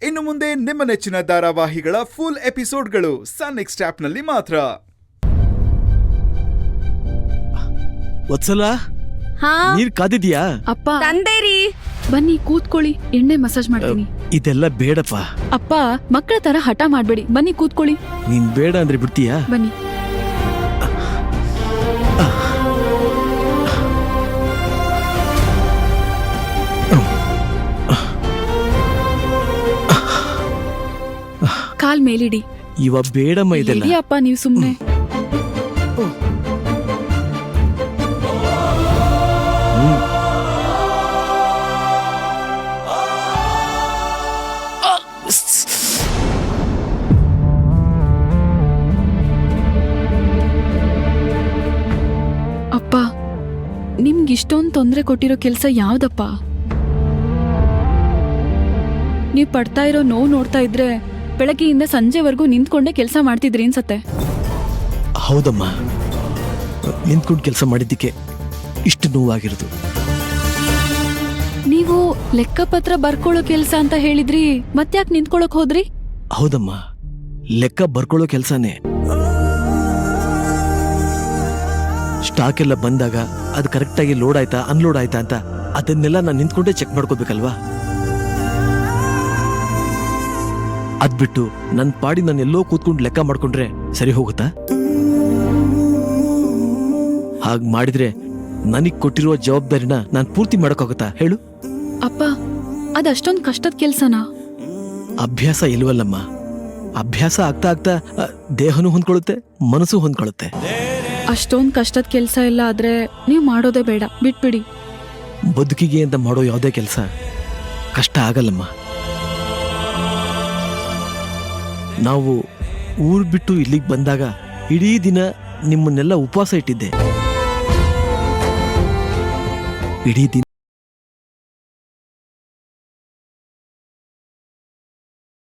ಇನ್ನು ಮುಂದೆ ನಿಮ್ಮ ನೆಚ್ಚಿನ ಧಾರಾವಾಹಿಗಳ ಫುಲ್ ಎಪಿಸೋಡ್ಗಳು ಸನ್ ನೆಕ್ಸ್ಟ್ ಆಪ್ನಲ್ಲಿ ಮಾತ್ರ. ವತ್ಸಲ, ನೀರ್ ಕಾದಿದ್ಯಾ? ಅಪ್ಪ ತಂದೇರಿ, ಬನ್ನಿ ಕೂತ್ಕೊಳ್ಳಿ, ಎಣ್ಣೆ ಮಸಾಜ್ ಮಾಡ್ತೀನಿ. ಇದೆಲ್ಲ ಬೇಡಪ್ಪ. ಅಪ್ಪ ಮಕ್ಕಳ ತರ ಹಠ ಮಾಡ್ಬೇಡಿ, ಬನ್ನಿ ಕೂತ್ಕೊಳ್ಳಿ. ನೀನ್ ಬೇಡ ಅಂದ್ರೆ ಬಿಡ್ತೀಯಾ? ಬನ್ನಿ. ಕಾಲ್ ಮೇಲಿಡಿ. ಇವ ಬೇಡಮ್ಮ ಇದೆಲ್ಲ. ಅಪ್ಪ ನೀವು ಸುಮ್ನೆ. ಅಪ್ಪ ನಿಮ್ಗೆ ಇಷ್ಟೊಂದು ತೊಂದರೆ ಕೊಟ್ಟಿರೋ ಕೆಲ್ಸ ಯಾವ್ದಪ್ಪ? ನೀವ್ ಪಡ್ತಾ ಇರೋ ನೋವು ನೋಡ್ತಾ ಇದ್ರೆ ಬೆಳಗ್ಗೆಯಿಂದ ಸಂಜೆವರೆಗೂ ನಿಂತ್ಕೊಂಡೆ ಕೆಲಸ ಮಾಡ್ತಿದ್ರಿ ಅನ್ಸತ್ತೆ. ಹೌದಮ್ಮ, ನಿಂತ್ಕೊಂಡು ಕೆಲಸ ಮಾಡಿದ್ದಕ್ಕೆ ಇಷ್ಟು ನೋವಾಗಿರೋದು. ನೀವು ಲೆಕ್ಕಪತ್ರ ಬರ್ಕೊಳ್ಳೋ ಕೆಲ್ಸ ಅಂತ ಹೇಳಿದ್ರಿ, ಮತ್ತ್ಯಾಕ್ ನಿಂತ್ಕೊಳಕ್ ಹೋದ್ರಿ? ಹೌದಮ್ಮ, ಲೆಕ್ಕ ಬರ್ಕೊಳ್ಳೋ ಕೆಲ್ಸನೇ. ಸ್ಟಾಕ್ ಎಲ್ಲ ಬಂದಾಗ ಅದು ಕರೆಕ್ಟಾಗಿ ಲೋಡ್ ಆಯ್ತಾ ಅನ್ಲೋಡ್ ಆಯ್ತಾ ಅಂತ ಅದನ್ನೆಲ್ಲ ನಾನು ನಿಂತ್ಕೊಂಡೇ ಚೆಕ್ ಮಾಡ್ಕೋಬೇಕಲ್ವಾ. ಅದ್ಬಿಟ್ಟು ನನ್ನ ಪಾಡಿ ನಾನು ಎಲ್ಲೋ ಕೂತ್ಕೊಂಡು ಲೆಕ್ಕ ಮಾಡ್ಕೊಂಡ್ರೆ ಸರಿ ಹೋಗುತ್ತಾ? ಹಾಗ್ ಮಾಡಿದ್ರೆ ನನಗ್ ಕೊಟ್ಟಿರುವ ಜವಾಬ್ದಾರಿನ ನಾನು ಪೂರ್ತಿ ಮಾಡಕ್ಕಾಗುತ್ತಾ ಹೇಳು? ಅಪ್ಪ ಅದಷ್ಟೊಂದ್ ಕಷ್ಟದ ಕೆಲ್ಸನಾ? ಅಭ್ಯಾಸ ಇಲ್ವಲ್ಲಮ್ಮ. ಅಭ್ಯಾಸ ಆಗ್ತಾ ಆಗ್ತಾ ದೇಹನೂ ಹೊಂದ್ಕೊಳ್ಳುತ್ತೆ, ಮನಸ್ಸು ಹೊಂದ್ಕೊಳ್ಳುತ್ತೆ. ಅಷ್ಟೊಂದ್ ಕಷ್ಟದ ಕೆಲ್ಸ ಇಲ್ಲ ಆದ್ರೆ ನೀವ್ ಮಾಡೋದೇ ಬೇಡ, ಬಿಟ್ಬಿಡಿ. ಬದುಕಿಗೆ ಅಂತ ಮಾಡೋ ಯಾವುದೇ ಕೆಲಸ ಕಷ್ಟ ಆಗಲ್ಲಮ್ಮ. ನಾವು ಊರ್ ಬಿಟ್ಟು ಇಲ್ಲಿಗೆ ಬಂದಾಗ ಇಡೀ ದಿನ ನಿಮ್ಮನ್ನೆಲ್ಲ ಉಪವಾಸ ಇಟ್ಟಿದ್ದೆ. ಇಡೀ ದಿನ